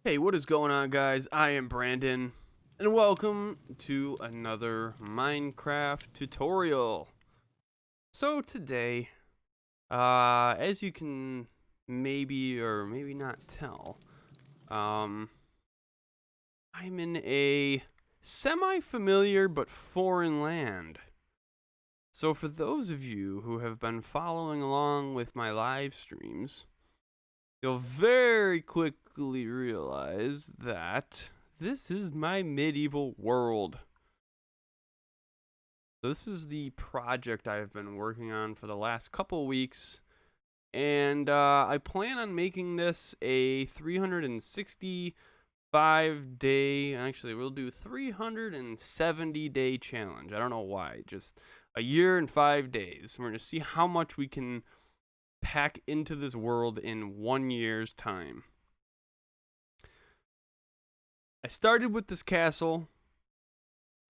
Hey, what is going on, guys? I am Brandon, and welcome to another Minecraft tutorial. So today, as you can maybe or maybe not tell, um, I'm in a semi-familiar but foreign land. So for those of you who have been following along with my live streams, you'll very quickly realize that this is my medieval world. So this is the project I've been working on for the last couple weeks, and I plan on making this a 365-day, actually we'll do 370-day challenge. I don't know why, just a year and 5 days. We're going to see how much we can pack into this world in 1 year's time. I started with this castle,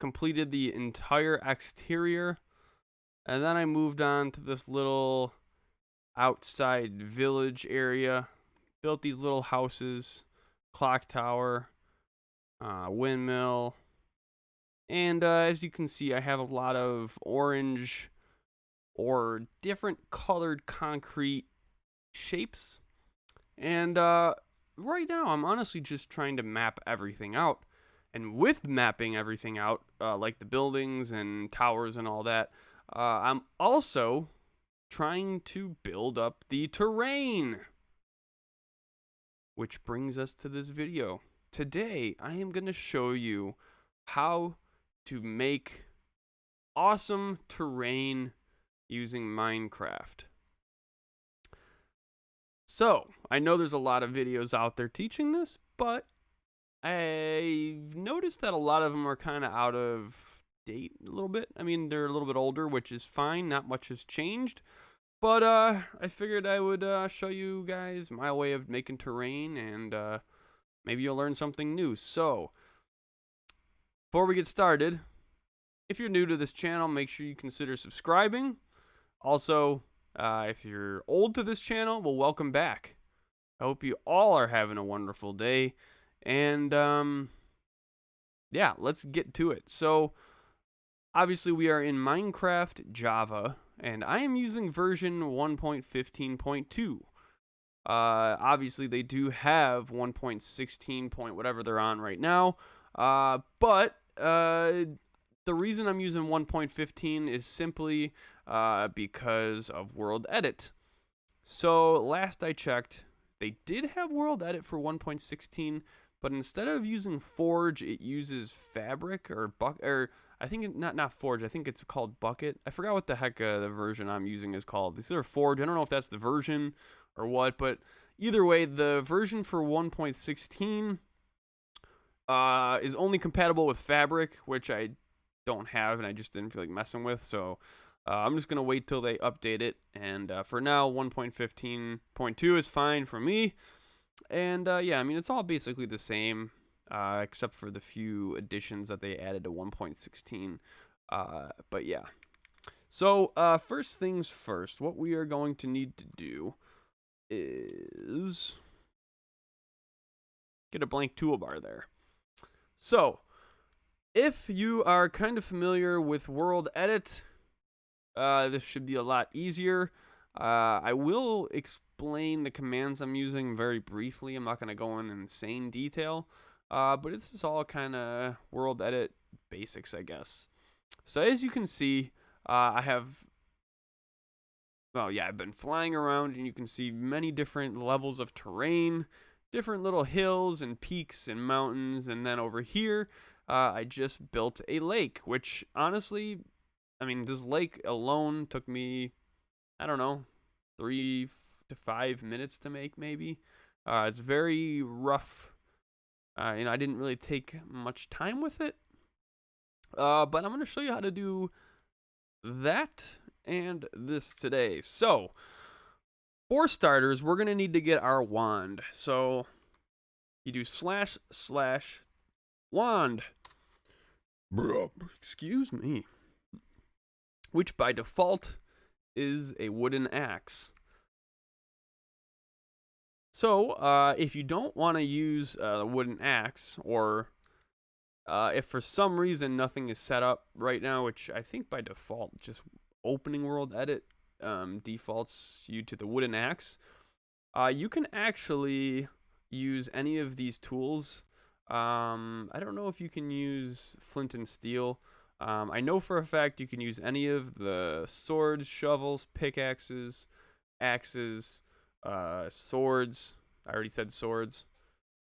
completed the entire exterior, and then I moved on to this little outside village area, built these little houses, clock tower, windmill, and as you can see, I have a lot of orange or different colored concrete shapes. And right now, I'm honestly just trying to map everything out. And with mapping everything out, like the buildings and towers and all that, I'm also trying to build up the terrain. Which brings us to this video. Today, I am going to show you how to make awesome terrain using Minecraft. So, I know there's a lot of videos out there teaching this, but I've noticed that a lot of them are kind of out of date a little bit. I mean, they're a little bit older, which is fine. Not much has changed. But I figured I would show you guys my way of making terrain, and maybe you'll learn something new. So, before we get started, if you're new to this channel, make sure you consider subscribing. Also, if you're old to this channel, well, welcome back. I hope you all are having a wonderful day. And, yeah, let's get to it. So, obviously, we are in Minecraft Java, and I am using version 1.15.2. Obviously, they do have 1.16 point whatever they're on right now. But the reason I'm using 1.15 is simply because of World Edit. So last I checked, they did have World Edit for 1.16, but instead of using Forge, it uses Fabric or I think not Forge. I think it's called Bucket. I forgot what the heck the version I'm using is called. It's either Forge. I don't know if that's the version or what, but either way, the version for 1.16 is only compatible with Fabric, which I don't have and I just didn't feel like messing with. So I'm just gonna wait till they update it. And for now, 1.15.2 is fine for me. And yeah, I mean it's all basically the same, except for the few additions that they added to 1.16. But yeah. So first things first, what we are going to need to do is get a blank toolbar there. So if you are kind of familiar with World Edit, this should be a lot easier. I will explain the commands I'm using very briefly. I'm not going to go in insane detail, but this is all kind of World Edit basics, I guess. So as you can see, I have, well, yeah, I've been flying around, and you can see many different levels of terrain, different little hills and peaks and mountains, and then over here, I just built a lake, which honestly, I mean, this lake alone took me, I don't know, 3 to 5 minutes to make, maybe. It's very rough. I didn't really take much time with it. But I'm going to show you how to do that and this today. So, for starters, we're going to need to get our wand. So, you do // wand. Excuse me. Which by default is a wooden axe. So if you don't want to use the wooden axe, or if for some reason nothing is set up right now, which I think by default just opening world edit defaults you to the wooden axe, you can actually use any of these tools. I don't know if you can use flint and steel. I know for a fact you can use any of the swords, shovels, pickaxes, axes, swords. I already said swords.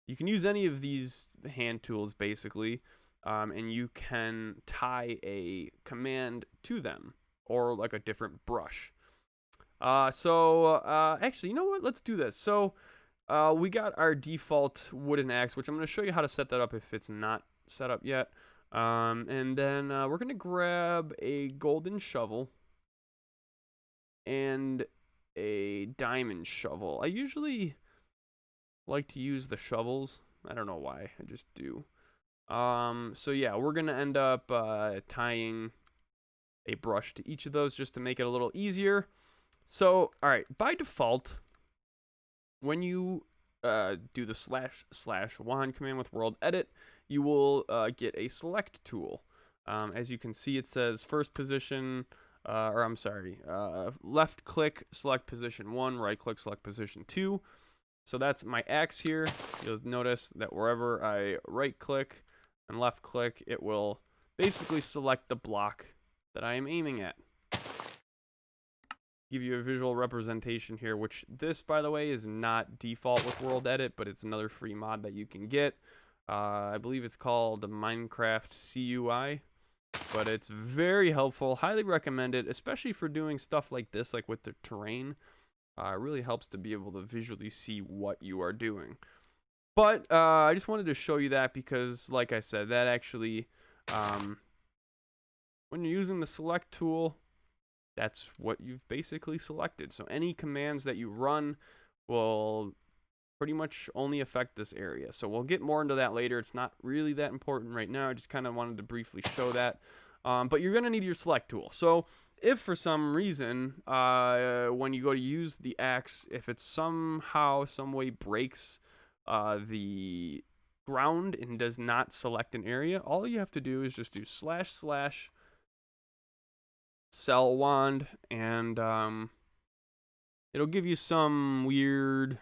You can use any of these hand tools basically, and you can tie a command to them, or like a different brush. Actually, you know what? Let's do this. So we got our default wooden axe, which I'm going to show you how to set that up if it's not set up yet. And then we're going to grab a golden shovel and a diamond shovel. I usually like to use the shovels. I don't know why. I just do. So yeah, we're going to end up tying a brush to each of those just to make it a little easier. So, all right, by default, when you do the / wand command with world edit, you will get a select tool. As you can see, it says first position, or I'm sorry, left click, select position 1, right click, select position 2. So that's my axe here. You'll notice that wherever I right click and left click, it will basically select the block that I am aiming at. Give you a visual representation here, which this, by the way, is not default with World Edit, but it's another free mod that you can get. I believe it's called Minecraft CUI, but it's very helpful. Highly recommend it, especially for doing stuff like this, like with the terrain. It really helps to be able to visually see what you are doing. But I just wanted to show you that because, like I said, that actually, when you're using the select tool, that's what you've basically selected. So any commands that you run will pretty much only affect this area. So we'll get more into that later. It's not really that important right now. I just kind of wanted to briefly show that. But you're going to need your select tool. So if for some reason, when you go to use the axe, if it somehow, some way breaks the ground and does not select an area, all you have to do is just do / sell wand, and it'll give you some weird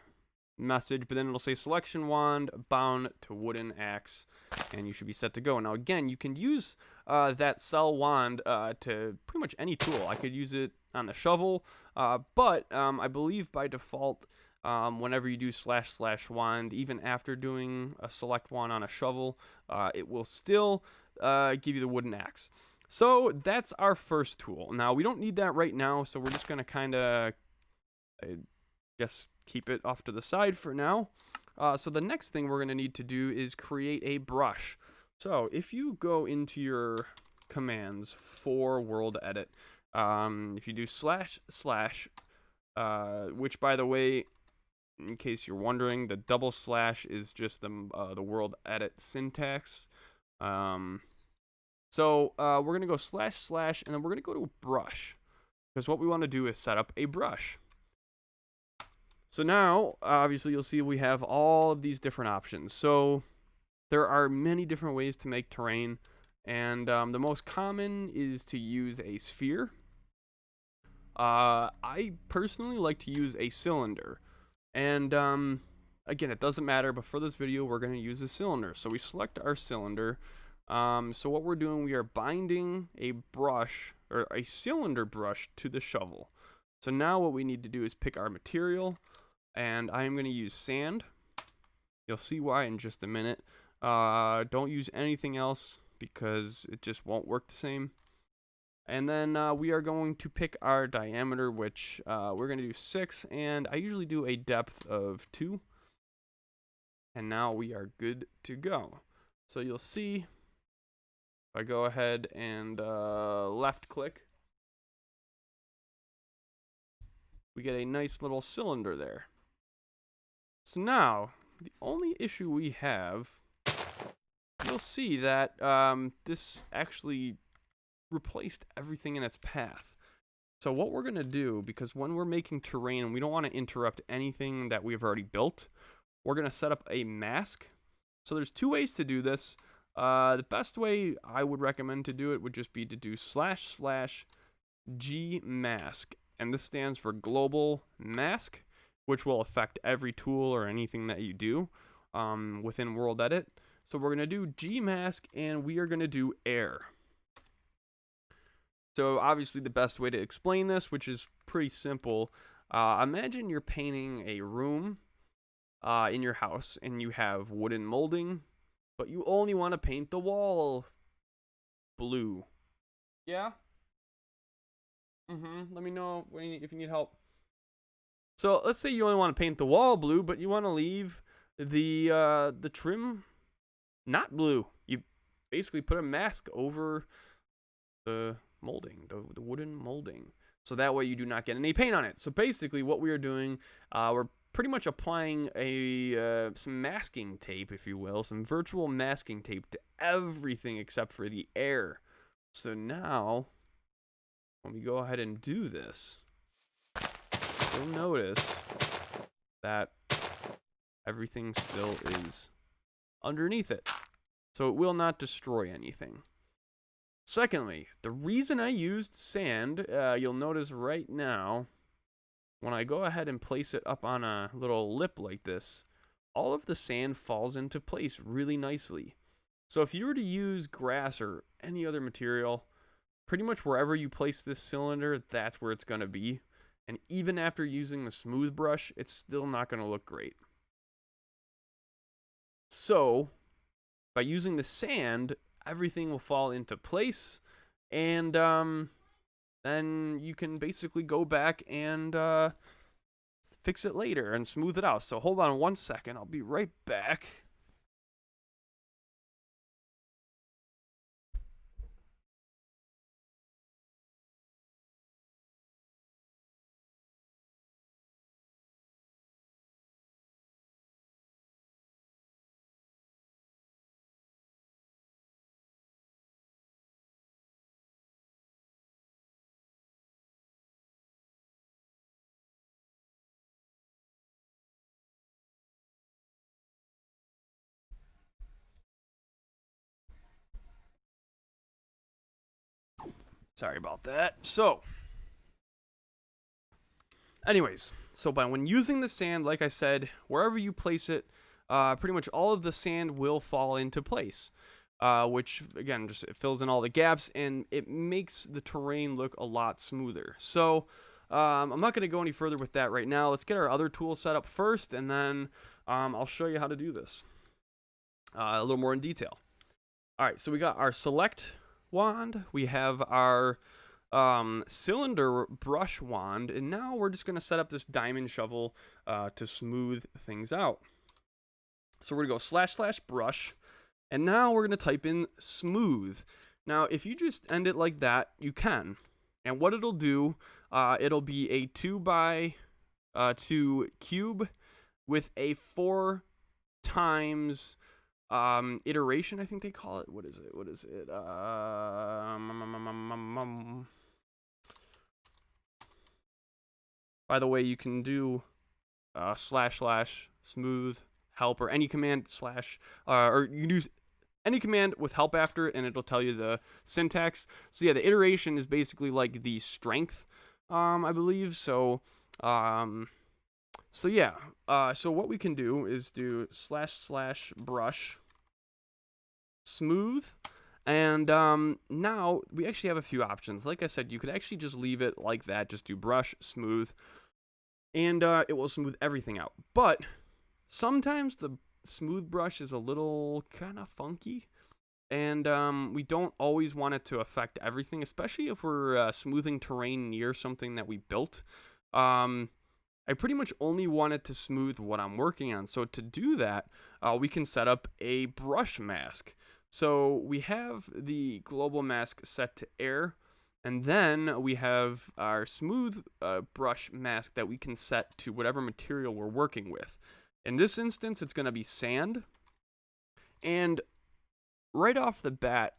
message, but then it'll say selection wand bound to wooden axe, and you should be set to go. Now again, you can use that sell wand to pretty much any tool. I could use it on the shovel, but I believe by default, whenever you do / wand, even after doing a select wand on a shovel, it will still give you the wooden axe. So that's our first tool. Now we don't need that right now, so we're just gonna kind of, I guess, keep it off to the side for now. So the next thing we're gonna need to do is create a brush. So if you go into your commands for world edit, if you do //, which by the way, in case you're wondering, the double slash is just the world edit syntax. So we're going to go / and then we're going to go to brush, because what we want to do is set up a brush. So now, obviously, you'll see we have all of these different options. So there are many different ways to make terrain, and the most common is to use a sphere. I personally like to use a cylinder, and again, it doesn't matter, but for this video, we're going to use a cylinder. So we select our cylinder. So what we're doing, we are binding a brush, or a cylinder brush, to the shovel. So now what we need to do is pick our material, and I am going to use sand. You'll see why in just a minute. Don't use anything else because it just won't work the same. And then we are going to pick our diameter, which we're going to do 6, and I usually do a depth of 2. And now we are good to go. So you'll see, if I go ahead and left click, we get a nice little cylinder there. So now, the only issue we have, you'll see that this actually replaced everything in its path. So what we're going to do, because when we're making terrain, we don't want to interrupt anything that we've already built, we're going to set up a mask. So there's two ways to do this. The best way I would recommend to do it would just be to do // gmask. And this stands for global mask, which will affect every tool or anything that you do within World Edit. So we're going to do gmask, and we are going to do air. So obviously the best way to explain this, which is pretty simple, imagine you're painting a room in your house, and you have wooden molding, but you only want to paint the wall blue. Yeah? Let me know if you need help. So let's say you only want to paint the wall blue, but you want to leave the trim not blue. You basically put a mask over the molding, the wooden molding, so that way you do not get any paint on it. So basically what we are doing, we're pretty much applying some masking tape, if you will, some virtual masking tape to everything except for the air. So now when we go ahead and do this, you'll notice that everything still is underneath it, so it will not destroy anything. Secondly, the reason I used sand, you'll notice right now, when I go ahead and place it up on a little lip like this, all of the sand falls into place really nicely. So if you were to use grass or any other material, pretty much wherever you place this cylinder, that's where it's going to be. And even after using the smooth brush, it's still not going to look great. So by using the sand, everything will fall into place, and then you can basically go back and fix it later and smooth it out. So hold on one second, I'll be right back. Sorry about that. So anyways, so when using the sand, like I said, wherever you place it, pretty much all of the sand will fall into place, which again just it fills in all the gaps and it makes the terrain look a lot smoother. So I'm not going to go any further with that right now. Let's get our other tool set up first, and then I'll show you how to do this a little more in detail. All right, so we got our select wand, we have our cylinder brush wand, and now we're just going to set up this diamond shovel to smooth things out. So we're going to go / brush, and now we're going to type in smooth. Now if you just end it like that, you can, and what it'll do, it'll be a 2x2 cube with a 4 times iteration, I think they call it. What is it? By the way, you can do / smooth help or any command or you can use any command with help after it, and it'll tell you the syntax. So yeah, the iteration is basically like the strength, I believe. So yeah, so what we can do is do / brush smooth, and now we actually have a few options. Like I said, you could actually just leave it like that, just do brush smooth, and it will smooth everything out. But sometimes the smooth brush is a little kind of funky, and we don't always want it to affect everything, especially if we're smoothing terrain near something that we built. I pretty much only want it to smooth what I'm working on. So to do that, we can set up a brush mask. So we have the global mask set to air, and then we have our smooth brush mask that we can set to whatever material we're working with. In this instance, it's going to be sand. And right off the bat,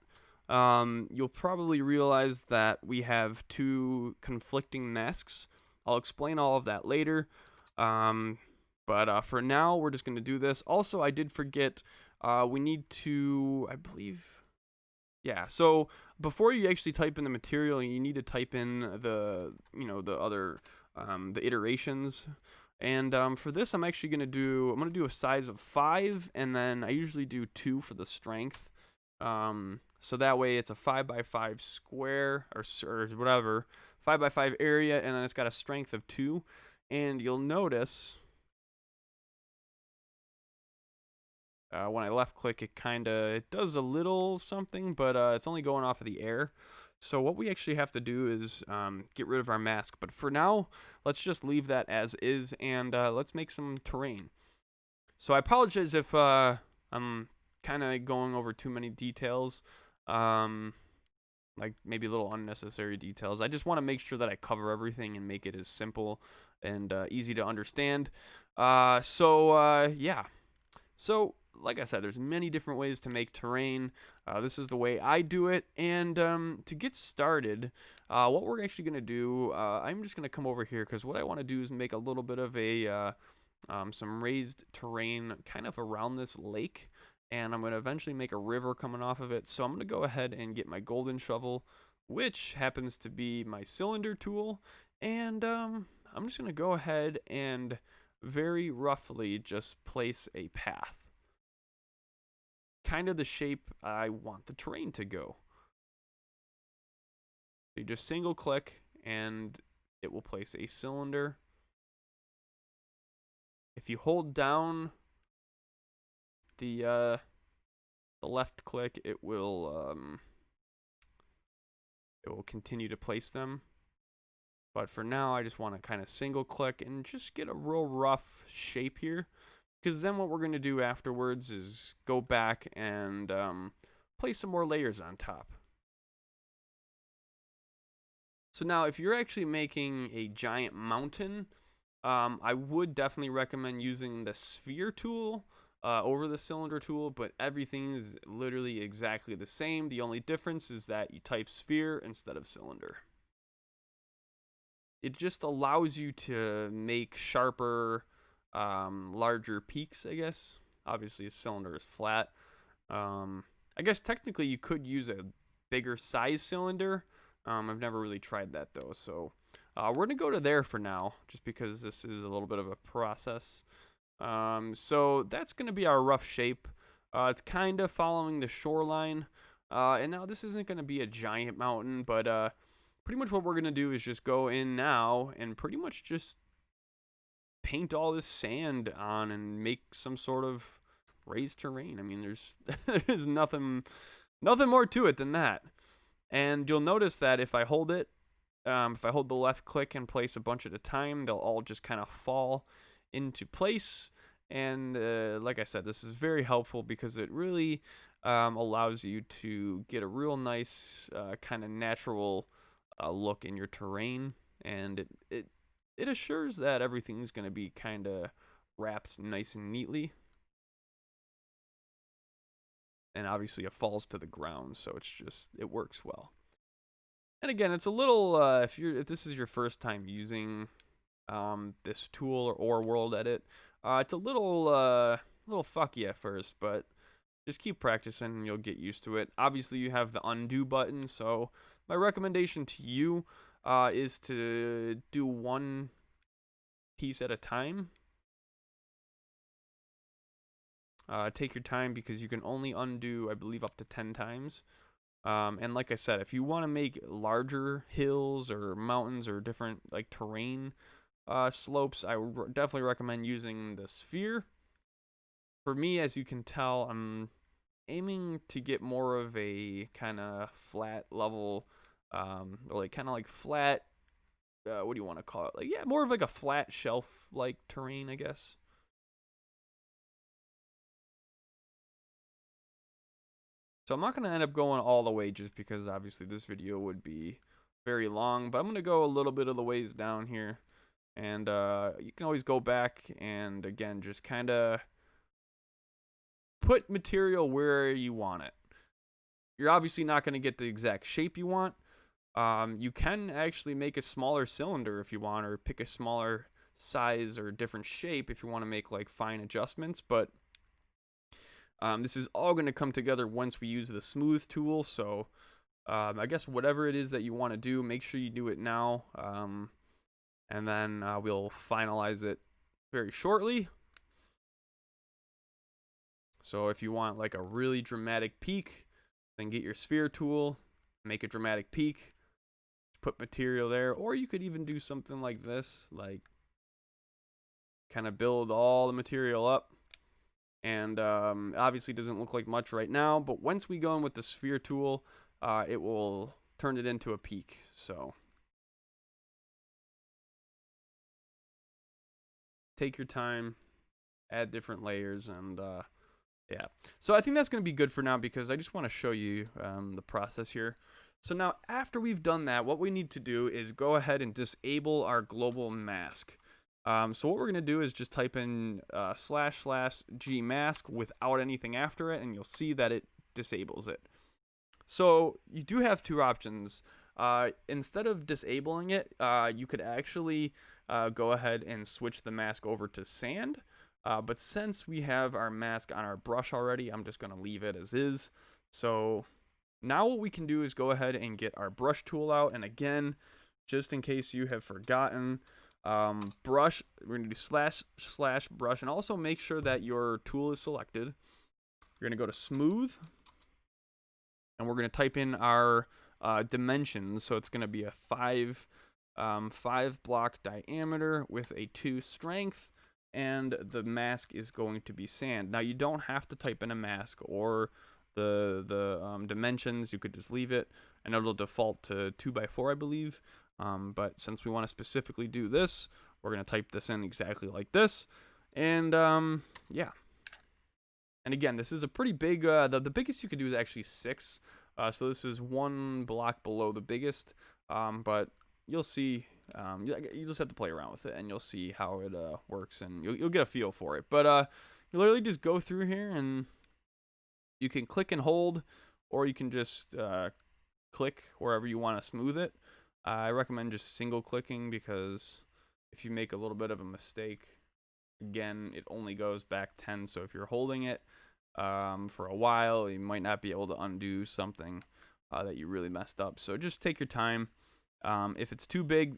you'll probably realize that we have two conflicting masks. I'll explain all of that later. Um, but for now, we're just going to do this. Also, I did forget, we need to, I believe, yeah. So before you actually type in the material, you need to type in the other, the iterations. And for this, I'm gonna do a size of 5, and then I usually do 2 for the strength. So that way it's a 5 by 5 square or whatever, 5 by 5 area, and then it's got a strength of 2. And you'll notice when I left click, it does a little something, but it's only going off of the air. So what we actually have to do is get rid of our mask. But for now, let's just leave that as is, and let's make some terrain. So I apologize if I'm kind of going over too many details, um, like maybe a little unnecessary details. I just want to make sure that I cover everything and make it as simple and easy to understand. Yeah. So, like I said, there's many different ways to make terrain. This is the way I do it. And to get started, what we're actually going to do, I'm just going to come over here because what I want to do is make a little bit of some raised terrain kind of around this lake. And I'm going to eventually make a river coming off of it. So I'm going to go ahead and get my golden shovel, which happens to be my cylinder tool. And I'm just going to go ahead and very roughly just place a path. Kind of the shape I want the terrain to go. So you just single click and it will place a cylinder. If you hold down the left click, it will continue to place them. But for now, I just want to kind of single click and just get a real rough shape here. Because then what we're going to do afterwards is go back and place some more layers on top. So now if you're actually making a giant mountain, I would definitely recommend using the sphere tool over the cylinder tool, but everything is literally exactly the same. The only difference is that you type sphere instead of cylinder. It just allows you to make sharper, larger peaks, I guess. Obviously, a cylinder is flat. I guess technically you could use a bigger size cylinder. I've never really tried that though, so we're gonna go to there for now, just because this is a little bit of a process. So that's gonna be our rough shape. It's kind of following the shoreline, and now this isn't gonna be a giant mountain, but pretty much what we're gonna do is just go in now and pretty much just paint all this sand on and make some sort of raised terrain. I mean, there's there's nothing more to it than that. And you'll notice that if I hold the left click and place a bunch at a time, they'll all just kind of fall into place. And like I said, this is very helpful because it really allows you to get a real nice kind of natural look in your terrain, and it assures that everything's going to be kind of wrapped nice and neatly. And obviously it falls to the ground, so it works well. And again, it's a little if this is your first time using this tool or World Edit, it's a little fucky at first, but just keep practicing and you'll get used to it. Obviously, you have the undo button, so my recommendation to you is to do one piece at a time. Take your time because you can only undo, I believe, up to 10 times. And like I said, if you want to make larger hills or mountains or different like terrain slopes, I would definitely recommend using the sphere. For me, as you can tell, I'm aiming to get more of a kind of flat level, or like kind of like flat. What do you want to call it? Like, yeah, more of like a flat shelf like terrain, I guess. So I'm not going to end up going all the way just because obviously this video would be very long, but I'm going to go a little bit of the ways down here. And you can always go back and again just kind of put material where you want it. You're obviously not going to get the exact shape you want. You can actually make a smaller cylinder if you want, or pick a smaller size or different shape if you want to make like fine adjustments. But this is all going to come together once we use the smooth tool. So I guess whatever it is that you want to do, make sure you do it now. And then we'll finalize it very shortly. So if you want like a really dramatic peak, then get your sphere tool, make a dramatic peak, put material there. Or you could even do something like this, like kind of build all the material up. And obviously doesn't look like much right now, but once we go in with the sphere tool, it will turn it into a peak. So take your time, add different layers, and yeah. So I think that's going to be good for now because I just want to show you the process here. So now after we've done that, what we need to do is go ahead and disable our global mask. So what we're going to do is just type in / gmask without anything after it, and you'll see that it disables it. So you do have two options. Instead of disabling it, you could actually go ahead and switch the mask over to sand. But since we have our mask on our brush already, I'm just going to leave it as is. So now what we can do is go ahead and get our brush tool out. And again, just in case you have forgotten, brush, we're going to do / brush, and also make sure that your tool is selected. You're going to go to smooth, and we're going to type in our dimensions. So it's going to be a 5 block diameter with a 2 strength, and the mask is going to be sand. Now you don't have to type in a mask or the dimensions. You could just leave it, and it'll default to 2x4, I believe. But since we want to specifically do this, we're going to type this in exactly like this. And yeah. And again, this is a pretty big, the biggest you could do is actually 6. So this is 1 block below the biggest. But you'll see, you just have to play around with it, and you'll see how it works, and you'll get a feel for it. But you literally just go through here, and you can click and hold, or you can just click wherever you want to smooth it. I recommend just single clicking, because if you make a little bit of a mistake, again, it only goes back 10. So if you're holding it for a while, you might not be able to undo something that you really messed up. So just take your time. If it's too big,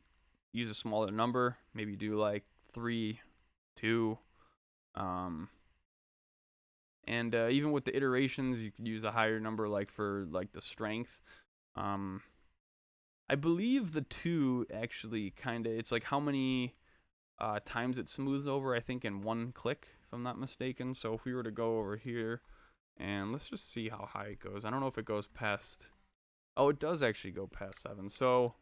use a smaller number. Maybe do like 3, 2. And even with the iterations, you could use a higher number, like for like the strength. I believe the 2 actually kind of, it's like how many times it smooths over, I think, in 1 click, if I'm not mistaken. So if we were to go over here, and let's just see how high it goes. I don't know if it goes past, oh, it does actually go past 7. So,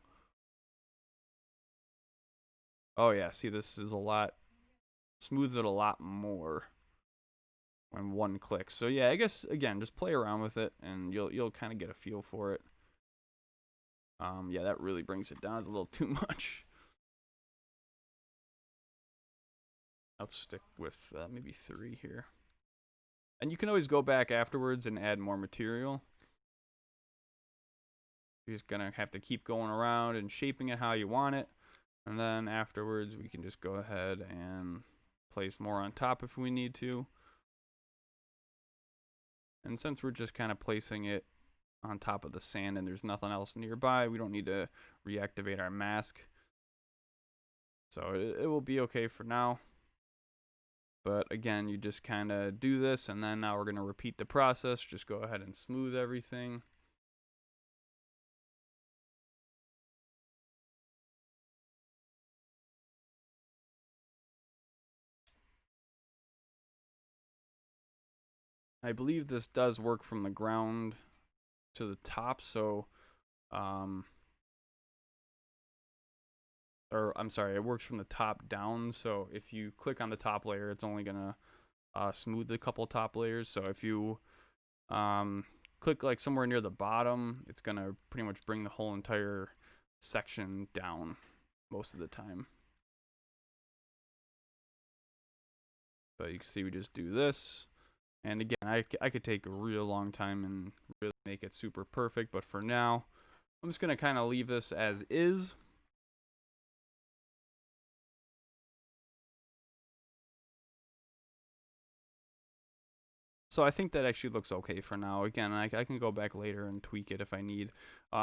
oh yeah, see, this is a lot, smooths it a lot more when 1 click. So yeah, I guess, again, just play around with it, and you'll kind of get a feel for it. Yeah, that really brings it down. It's a little too much. I'll stick with maybe 3 here. And you can always go back afterwards and add more material. You're just going to have to keep going around and shaping it how you want it. And then afterwards, we can just go ahead and place more on top if we need to. And since we're just kind of placing it on top of the sand and there's nothing else nearby, we don't need to reactivate our mask. So it will be okay for now. But again, you just kind of do this, and then now we're going to repeat the process. Just go ahead and smooth everything. I believe this does work from the ground to the top, so or I'm sorry, it works from the top down. So if you click on the top layer, it's only gonna smooth a couple top layers. So if you click like somewhere near the bottom, it's gonna pretty much bring the whole entire section down most of the time. But you can see we just do this, And again, I could take a real long time and really make it super perfect, but for now, I'm just going to kind of leave this as is. So I think that actually looks okay for now. Again, I can go back later and tweak it if I need.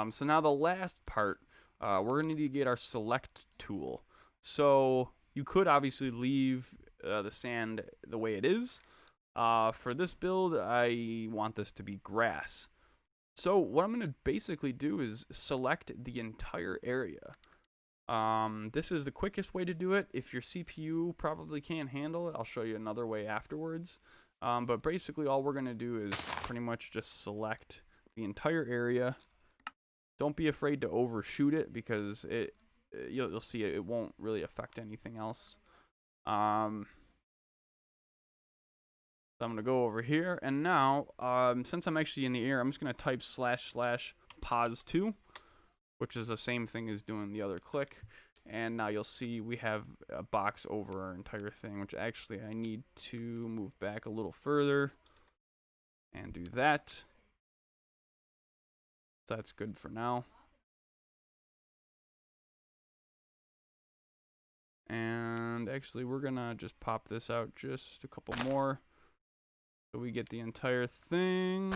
So now the last part, we're going to need to get our select tool. So you could obviously leave the sand the way it is. For this build, I want this to be grass. So what I'm going to basically do is select the entire area. This is the quickest way to do it. If your CPU probably can't handle it, I'll show you another way afterwards. But basically all we're going to do is pretty much just select the entire area. Don't be afraid to overshoot it because you'll see it won't really affect anything else. So I'm going to go over here, and now since I'm actually in the air, I'm just going to type //pause2, which is the same thing as doing the other click. And now you'll see we have a box over our entire thing, which actually I need to move back a little further and do that. So that's good for now. And actually we're gonna just pop this out just a couple more so we get the entire thing.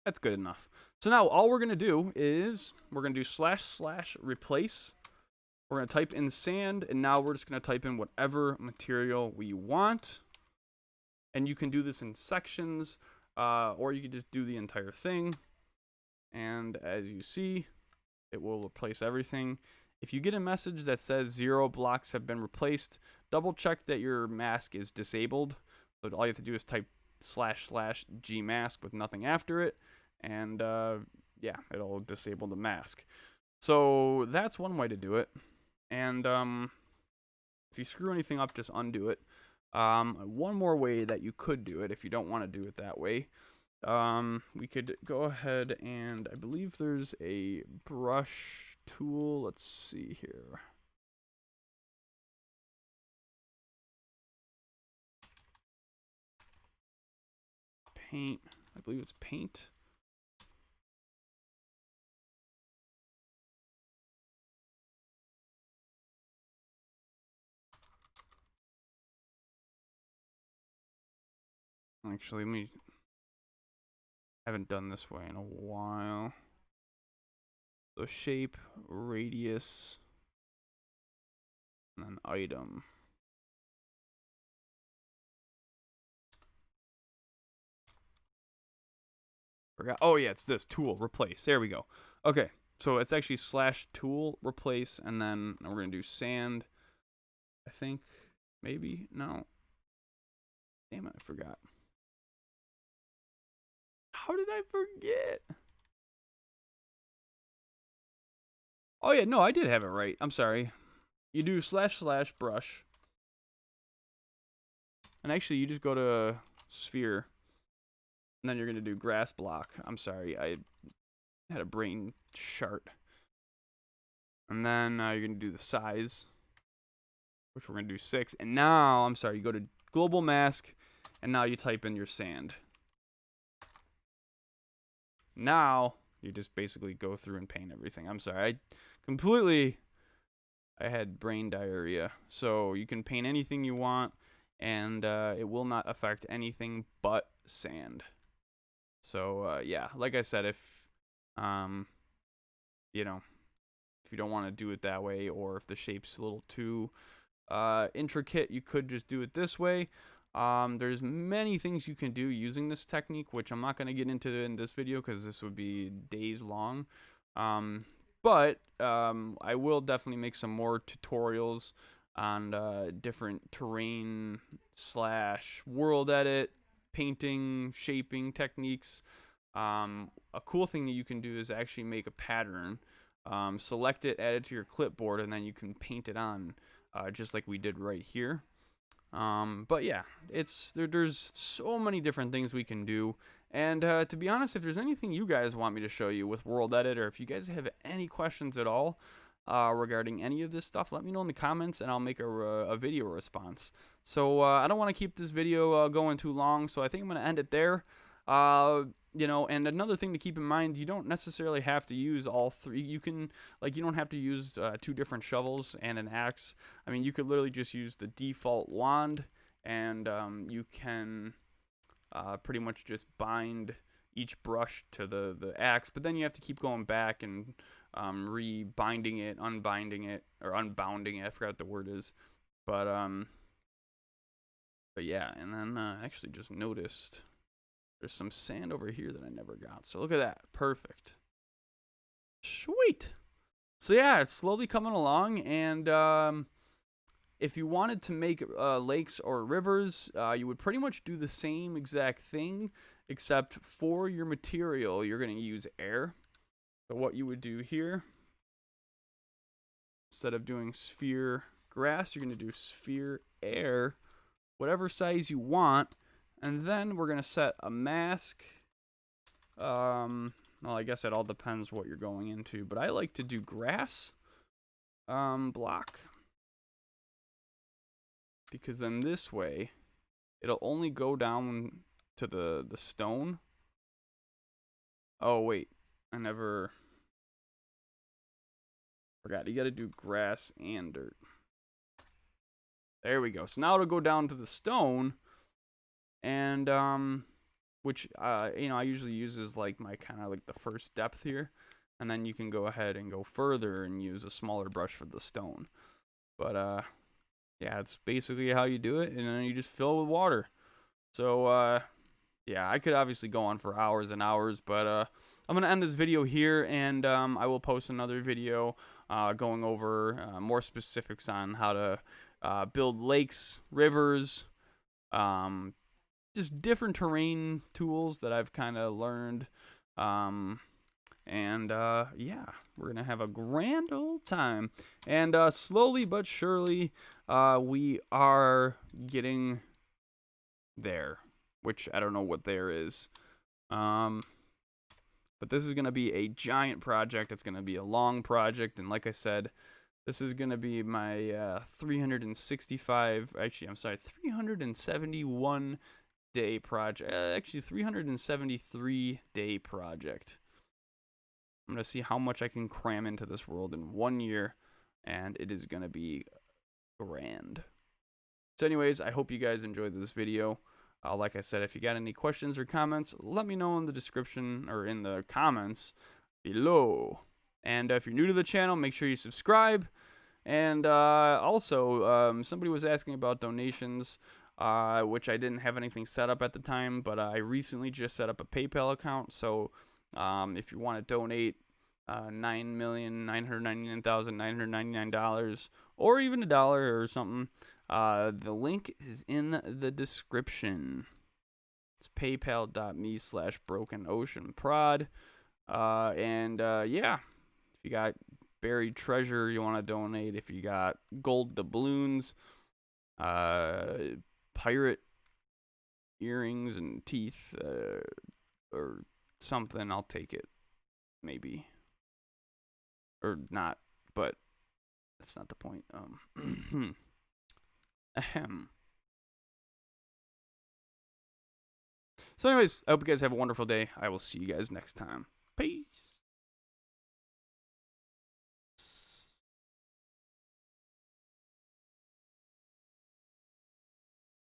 That's good enough. So now all we're gonna do is we're gonna do //replace. We're going to type in sand, and now we're just going to type in whatever material we want. And you can do this in sections, or you can just do the entire thing. And as you see, it will replace everything. If you get a message that says 0 blocks have been replaced, double check that your mask is disabled. So all you have to do is type //gmask with nothing after it, and yeah, it'll disable the mask. So that's one way to do it. And if you screw anything up, just undo it. One more way that you could do it if you don't want to do it that way, we could go ahead and I believe there's a brush tool. Let's see here. Paint. I believe it's paint. Actually, haven't done this way in a while. So shape, radius, and then item. Forgot. Oh yeah, it's this tool replace. There we go. Okay, so it's actually /tool replace, and then we're gonna do sand. I think maybe no. Damn it, I forgot. How did I forget? Oh yeah, no, I did have it right. I'm sorry. You do //brush, and actually you just go to sphere, and then you're gonna do grass block. I'm sorry, I had a brain shart. And then you're gonna do the size, which we're gonna do 6. And now, I'm sorry, you go to global mask, and now you type in your sand. Now you just basically go through and paint everything. I'm sorry, I had brain diarrhea. So you can paint anything you want, and it will not affect anything but sand. So yeah, like I said, if you know, if you don't want to do it that way, or if the shape's a little too intricate, you could just do it this way. There's many things you can do using this technique, which I'm not going to get into in this video because this would be days long. But I will definitely make some more tutorials on different terrain / world edit, painting, shaping techniques. A cool thing that you can do is actually make a pattern, select it, add it to your clipboard, and then you can paint it on, just like we did right here. But yeah, there's so many different things we can do. And to be honest, if there's anything you guys want me to show you with World Edit, or if you guys have any questions at all, regarding any of this stuff, let me know in the comments, and I'll make a video response. So I don't want to keep this video going too long, so I think I'm going to end it there. And another thing to keep in mind, you don't necessarily have to use all three. You don't have to use 2 different shovels and an axe. I mean, you could literally just use the default wand, and you can pretty much just bind each brush to the axe, but then you have to keep going back and rebinding it, unbinding it, or unbounding it. I forgot what the word is, but yeah. And then I actually just noticed there's some sand over here that I never got. So look at that, perfect, sweet. So yeah, it's slowly coming along, and if you wanted to make lakes or rivers, you would pretty much do the same exact thing, except for your material, you're going to use air. So what you would do here, instead of doing sphere grass, you're going to do sphere air, whatever size you want. And then we're going to set a mask. Well, I guess it all depends what you're going into, but I like to do grass block, because then this way it'll only go down to the stone. Oh wait, I never forgot. You got to do grass and dirt. There we go. So now it'll go down to the stone, and which I usually use as like my kind of like the first depth here, and then you can go ahead and go further and use a smaller brush for the stone. But yeah, it's basically how you do it, and then you just fill it with water. So yeah, I could obviously go on for hours and hours, but I'm going to end this video here, and I will post another video going over more specifics on how to build lakes, rivers, just different terrain tools that I've kind of learned. Yeah, we're going to have a grand old time. And slowly but surely, we are getting there, which I don't know what there is. But this is going to be a giant project. It's going to be a long project. And like I said, this is going to be my 371 day project. Actually, 373 day project. I'm going to see how much I can cram into this world in 1 year, and it is going to be grand. So anyways, I hope you guys enjoyed this video. Like I said, if you got any questions or comments, let me know in the description or in the comments below. And if you're new to the channel, make sure you subscribe. And also, somebody was asking about donations, which I didn't have anything set up at the time, but I recently just set up a PayPal account. So if you want to donate $9,999,999 or even $1 or something, the link is in the description. It's paypal.me/brokenoceanprod. Yeah, if you got buried treasure you want to donate, if you got gold doubloons, pirate earrings and teeth, or something, I'll take it. Maybe. Or not, but that's not the point. Ahem. So anyways, I hope you guys have a wonderful day. I will see you guys next time. Peace.